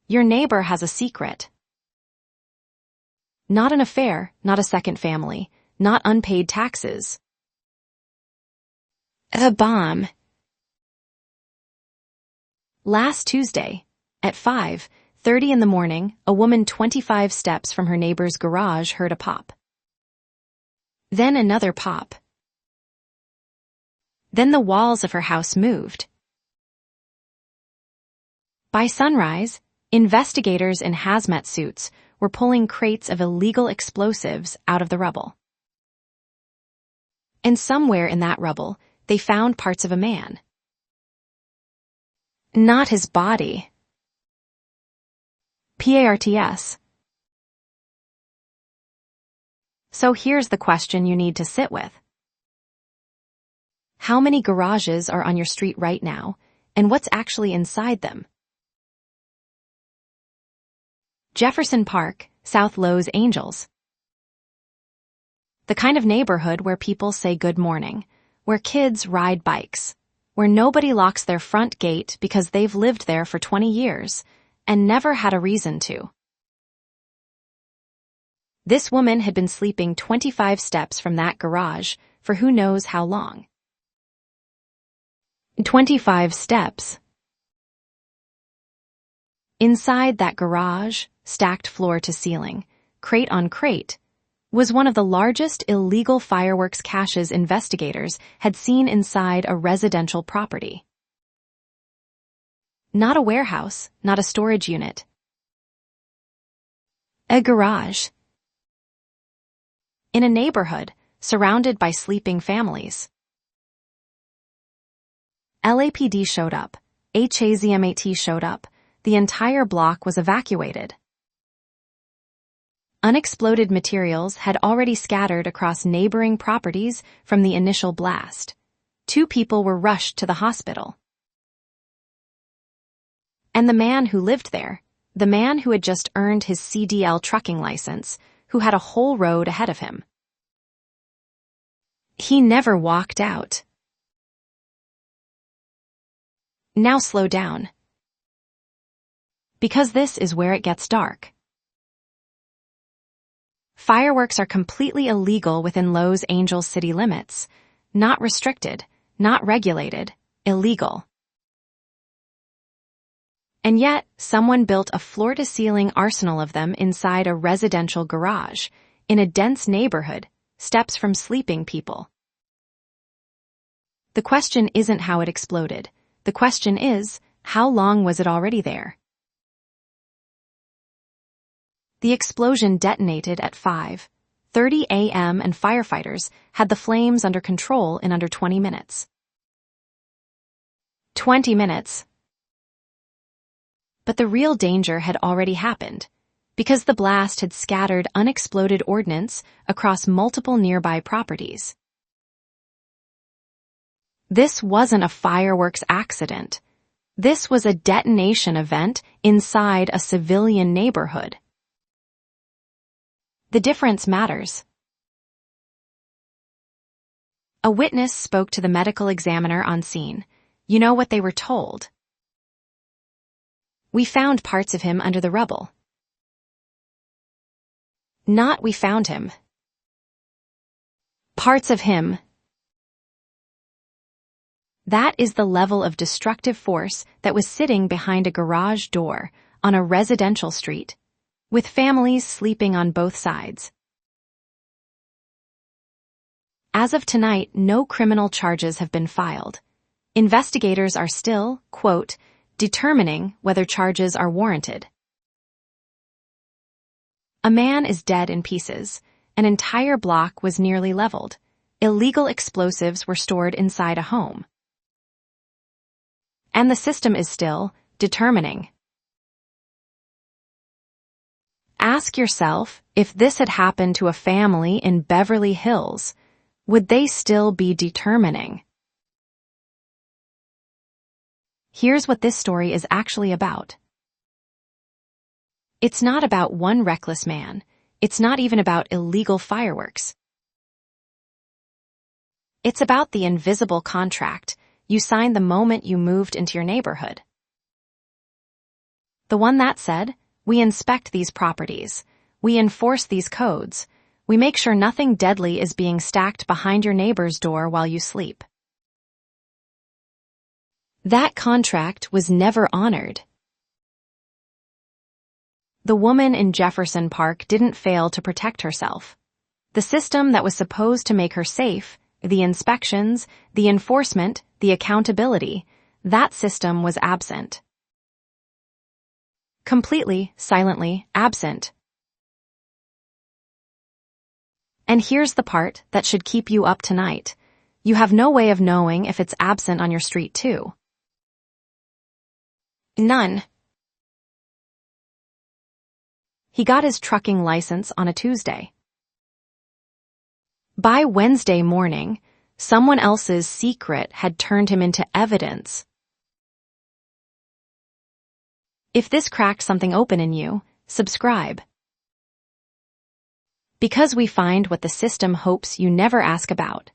Your neighbor has a secret. Not an affair, not a second family, not unpaid taxes. A bomb. Last Tuesday, at 5:30 in the morning, a woman 25 steps from her neighbor's garage heard a pop. Then another pop. Then the walls of her house moved. By sunrise, investigators in hazmat suits were pulling crates of illegal explosives out of the rubble. And somewhere in that rubble, they found parts of a man. Not his body. PARTS. So here's the question you need to sit with. How many garages are on your street right now, and what's actually inside them? Jefferson Park, South Los Angeles. The kind of neighborhood where people say good morning, where kids ride bikes, where nobody locks their front gate because they've lived there for 20 years and never had a reason to. This woman had been sleeping 25 steps from that garage for who knows how long. 25 steps. Inside that garage, stacked floor to ceiling, crate on crate, was one of the largest illegal fireworks caches investigators had seen inside a residential property. Not a warehouse, not a storage unit. A garage. In a neighborhood surrounded by sleeping families. LAPD showed up. HAZMAT showed up. The entire block was evacuated. Unexploded materials had already scattered across neighboring properties from the initial blast. 2 people were rushed to the hospital. And the man who lived there, the man who had just earned his CDL trucking license, who had a whole road ahead of him. He never walked out. Now slow down. Because this is where it gets dark. Fireworks are completely illegal within Los Angeles city limits, not restricted, not regulated, illegal. And yet, someone built a floor-to-ceiling arsenal of them inside a residential garage, in a dense neighborhood, steps from sleeping people. The question isn't how it exploded. The question is, how long was it already there? The explosion detonated at 5:30 a.m. and firefighters had the flames under control in under 20 minutes. 20 minutes. But the real danger had already happened, because the blast had scattered unexploded ordnance across multiple nearby properties. This wasn't a fireworks accident. This was a detonation event inside a civilian neighborhood. The difference matters. A witness spoke to the medical examiner on scene. You know what they were told? We found parts of him under the rubble. Not we found him. Parts of him. That is the level of destructive force that was sitting behind a garage door on a residential street, with families sleeping on both sides. As of tonight, no criminal charges have been filed. Investigators are still, quote, determining whether charges are warranted. A man is dead in pieces. An entire block was nearly leveled. Illegal explosives were stored inside a home. And the system is still determining. Ask yourself, if this had happened to a family in Beverly Hills, would they still be determining? Here's what this story is actually about. It's not about one reckless man. It's not even about illegal fireworks. It's about the invisible contract you signed the moment you moved into your neighborhood. The one that said, "We inspect these properties. We enforce these codes. We make sure nothing deadly is being stacked behind your neighbor's door while you sleep." That contract was never honored. The woman in Jefferson Park didn't fail to protect herself. The system that was supposed to make her safe, the inspections, the enforcement, the accountability, that system was absent. Completely, silently absent. And here's the part that should keep you up tonight. You have no way of knowing if it's absent on your street too. None. He got his trucking license on a Tuesday. By Wednesday morning, someone else's secret had turned him into evidence. If this cracked something open in you, subscribe. Because we find what the system hopes you never ask about.